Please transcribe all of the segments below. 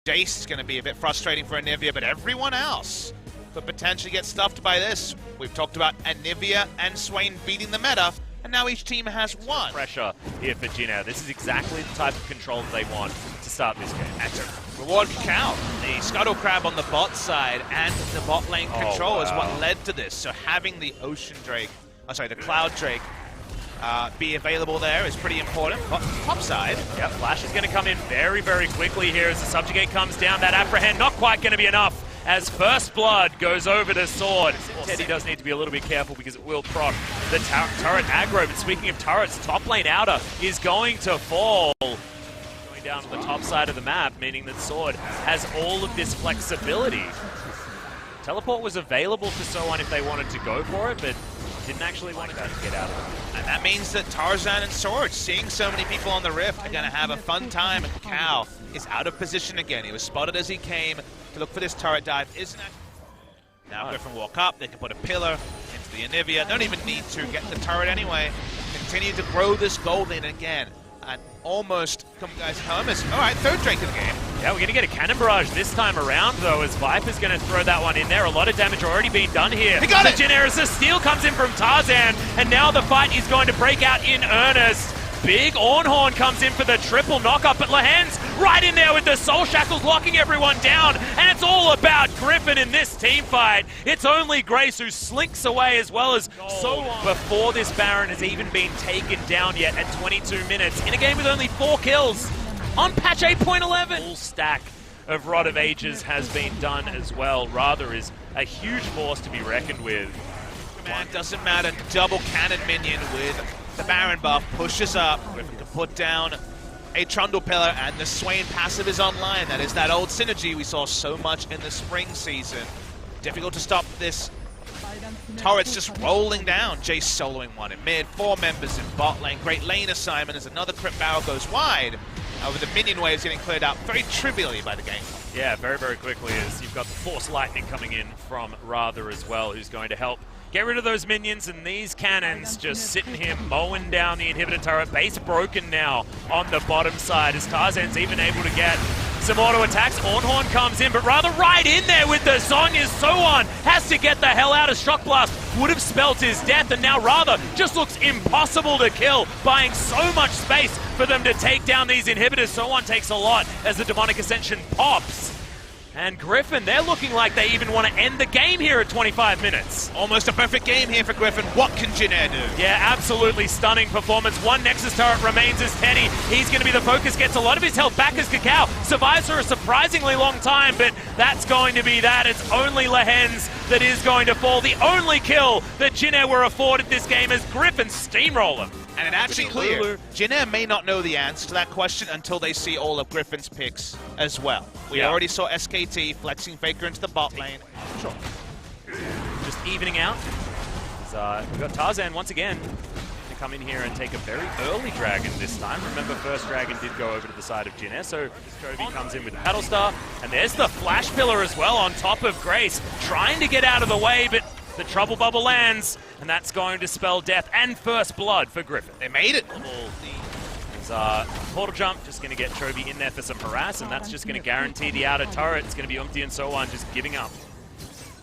Jace is going to be a bit frustrating for Anivia, but everyone else could potentially get stuffed by this. We've talked about Anivia and Swain beating the meta, and now each team has one. Pressure here for Jin Air. This is exactly the type of control that they want to start this game. And to reward Cacao, the Scuttle Crab on the bot side and the bot lane control is what led to this. So having the Ocean Drake, the Cloud Drake, be available there is pretty important. But top side. Yep, Flash is going to come in very, very quickly here as the Subjugate comes down. That Apprehend not quite going to be enough as First Blood goes over to Sword. Teddy does need to be a little bit careful because it will proc the turret aggro. But speaking of turrets, top lane outer is going to fall. Going down on the top side of the map, meaning that Sword has all of this flexibility. Teleport was available for So1 if they wanted to go for it, but didn't actually want to get out of it. And that means that Tarzan and Sword, seeing so many people on the Rift, are going to have a fun time. And Cacao is out of position again. He was spotted as he came to look for this turret dive. Now Griffin walk up, they can put a pillar into the Anivia. Don't even need to get the turret anyway. Continue to grow this gold lane again. And almost come guys home. Alright, third Drake in the game. Yeah, we're going to get a Cannon Barrage this time around, though, as Viper's going to throw that one in there. A lot of damage already being done here. He got it! Jin Air as the steal comes in from Tarzan, and now the fight is going to break out in earnest. Big Ornhorn comes in for the triple knockup, but Lahen's right in there with the Soul Shackles locking everyone down, and it's all about Griffin in this team fight. It's only Grace who slinks away as well as So1 before this Baron has even been taken down yet at 22 minutes in a game with only 4 kills on patch 8.11. Full stack of Rod of Ages has been done as well. Rather is a huge force to be reckoned with. Command doesn't matter, double cannon minion with the Baron buff, pushes up. Griffin can put down a Trundle Pillar, and the Swain passive is online. That is that old synergy we saw so much in the spring season. Difficult to stop this. Turret's just rolling down. Jace soloing one in mid, 4 members in bot lane. Great lane assignment as another Crypt Barrel goes wide. With the minion waves getting cleared out very trivially by the game. Yeah, very, very quickly as you've got the Force Lightning coming in from Rather as well, who's going to help get rid of those minions, and these cannons just sitting here mowing down the inhibitor turret. Base broken now on the bottom side as Tarzan's even able to get some auto attacks. Ornhorn comes in, but Rather right in there with the Zhonya's. So1 has to get the hell out of Shock Blast. Would have spelt his death, and now Rather just looks impossible to kill, buying so much space for them to take down these inhibitors. So1 takes a lot as the Demonic Ascension pops. And Griffin, they're looking like they even want to end the game here at 25 minutes. Almost a perfect game here for Griffin. What can Jin Air do? Yeah, absolutely stunning performance. One Nexus turret remains as Teddy. He's going to be the focus, gets a lot of his health back as Cacao. Survives for a surprisingly long time, but that's going to be that. It's only Lahen's that is going to fall. The only kill that Jin Air were afforded this game is Griffin's steamroller. And it actually clear. Jin Air may not know the answer to that question until they see all of Griffin's picks as well. We already saw SKT flexing Faker into the bot lane. Sure. Just evening out. We've got Tarzan once again to come in here and take a very early dragon this time. Remember, first dragon did go over to the side of Jin Air, so Chovy comes in with the Paddle Star. And there's the Flash Pillar as well on top of Grace, trying to get out of the way, but the Trouble Bubble lands, and that's going to spell death and First Blood for Griffin. They made it. Portal Jump just going to get Chovy in there for some harass, and that's just going to guarantee the outer turret. It's going to be Umpty and So1 just giving up.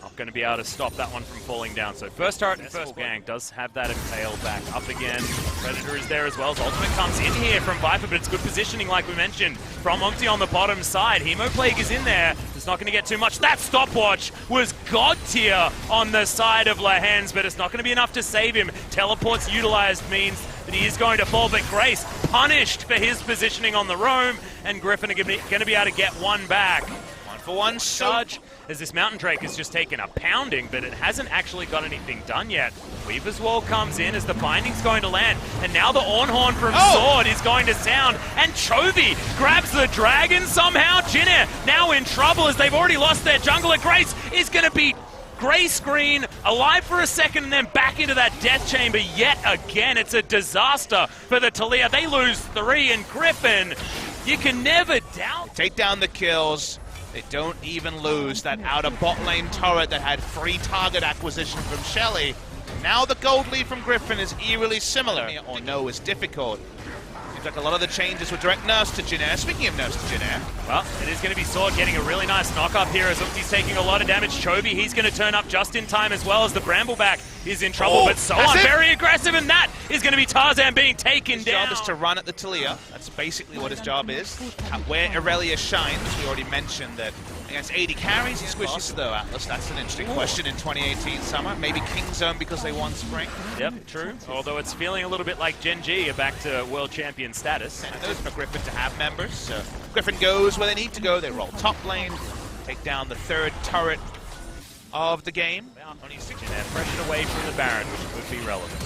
Not going to be able to stop that one from falling down. So first turret and first gang does have that impale back up again. Predator is there as well. His ultimate comes in here from Viper, but it's good positioning like we mentioned from Umpty on the bottom side. Hemoplague is in there. It's not going to get too much. That stopwatch was god tier on the side of Lahen's, but it's not going to be enough to save him. Teleports utilized means that he is going to fall, but Grace punished for his positioning on the roam, and Griffin are going to be able to get one back. 1-for-1 charge, as this Mountain Drake has just taken a pounding, but it hasn't actually got anything done yet. Weaver's Wall comes in as the binding's going to land, and now the Ornhorn from Sword is going to sound, and Chovy grabs the dragon somehow. Jin Air now in trouble as they've already lost their jungler. Grace is going to be gray screen, alive for a second, and then back into that death chamber yet again. It's a disaster for the Taliyah. They lose 3, and Griffin, you can never doubt. Take down the kills. They don't even lose that outer bot lane turret that had free target acquisition from Shelly. Now the gold lead from Griffin is eerily similar, or no is difficult. Seems like a lot of the changes were direct nerfs to Jin Air. Speaking of nerfs to Jin Air. Well, it is going to be Sword getting a really nice knock up here as Umpty's taking a lot of damage. Chovy, he's going to turn up just in time as well as the Brambleback is in trouble. But Soan very aggressive, and that is going to be Tarzan being taken down. His job is to run at the Talia. That's basically what his job is. Where Irelia shines, we already mentioned that against 80 carries, he squishes though, Atlas. That's an interesting question in 2018 summer. Maybe King Zone because they won Spring. Yep, true. Although it's feeling a little bit like Gen G are back to world champion status. And those for Griffin to have members. So Griffin goes where they need to go. They roll top lane, take down the third turret of the game. Only 6 and pressure away from the Baron, which could be relevant.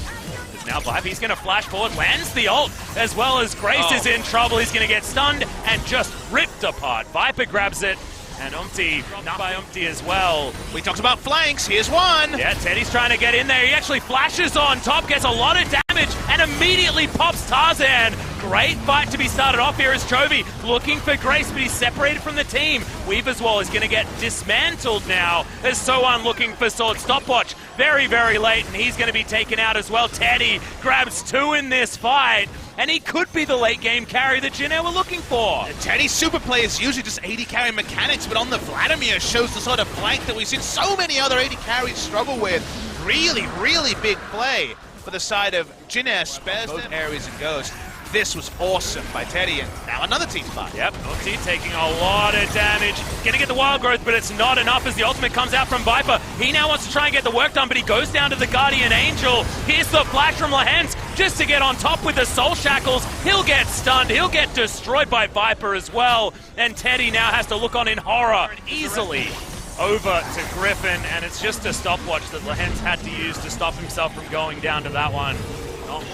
There's now Viper, he's going to flash forward, lands the ult, as well as Grace is in trouble. He's going to get stunned and just ripped apart. Viper grabs it, and Umpty, not by Umpty as well. We talked about flanks, here's one. Yeah, Teddy's trying to get in there. He actually flashes on top, gets a lot of damage, and immediately pops Tarzan. Great fight to be started off here as Chovy looking for Grace, but he's separated from the team. Weaver's Wall is going to get dismantled now as Soan looking for Sword stopwatch. Very, very late, and he's going to be taken out as well. Teddy grabs 2 in this fight, and he could be the late game carry that Jin Air were looking for. Teddy's super play is usually just 80 carry mechanics, but on the Vladimir shows the sort of flank that we've seen so many other 80 carries struggle with. Really, really big play for the side of Jin Air, spares both areas and goes. This was awesome by Teddy, and now another team fight. Yep, Umpty taking a lot of damage. Gonna get the wild growth, but it's not enough as the ultimate comes out from Viper. He now wants to try and get the work done, but he goes down to the Guardian Angel. Here's the flash from Lehens just to get on top with the Soul Shackles. He'll get stunned, he'll get destroyed by Viper as well. And Teddy now has to look on in horror easily over to Griffin, and it's just a stopwatch that Lehens had to use to stop himself from going down to that one. Not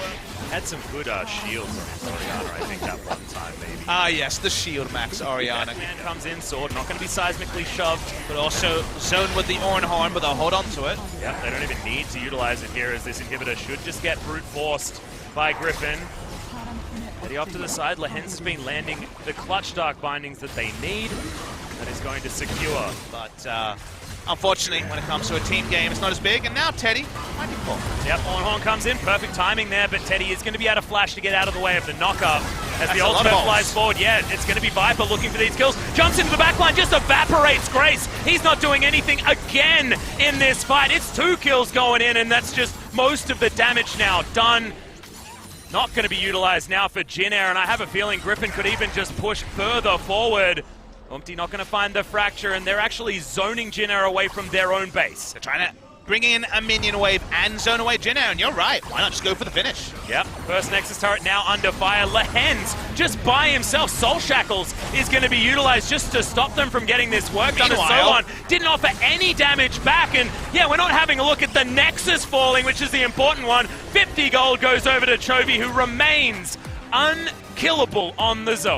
had some good shields on his Orianna, I think, that one time, maybe. Ah, yes, the shield max Orianna. Man comes in, Sword, not going to be seismically shoved. But also zone with the Ornhorn, but they'll hold on to it. Yep, they don't even need to utilize it here as this inhibitor should just get brute forced by Griffin. Eddie off to the side, Lehens has been landing the clutch Dark Bindings that they need. That is going to secure. But unfortunately, when it comes to a team game, it's not as big, and now Teddy might be full. Yep, Ornhorn comes in, perfect timing there, but Teddy is going to be able to flash to get out of the way of the knockup. As the ultimate flies forward, yeah, it's going to be Viper looking for these kills. Jumps into the backline, just evaporates Grace. He's not doing anything again in this fight. It's 2 kills going in, and that's just most of the damage now done. Not going to be utilized now for Jin Air, and I have a feeling Griffin could even just push further forward. Umpty not going to find the fracture, and they're actually zoning Jin Air away from their own base. They're trying to bring in a minion wave and zone away Jin Air, and you're right. Why not just go for the finish? Yep, first Nexus turret now under fire. Lehens just by himself. Soul Shackles is going to be utilized just to stop them from getting this work done. And so on. Didn't offer any damage back, and yeah, we're not having a look at the Nexus falling, which is the important one. 50 gold goes over to Chovy, who remains unkillable on the zone.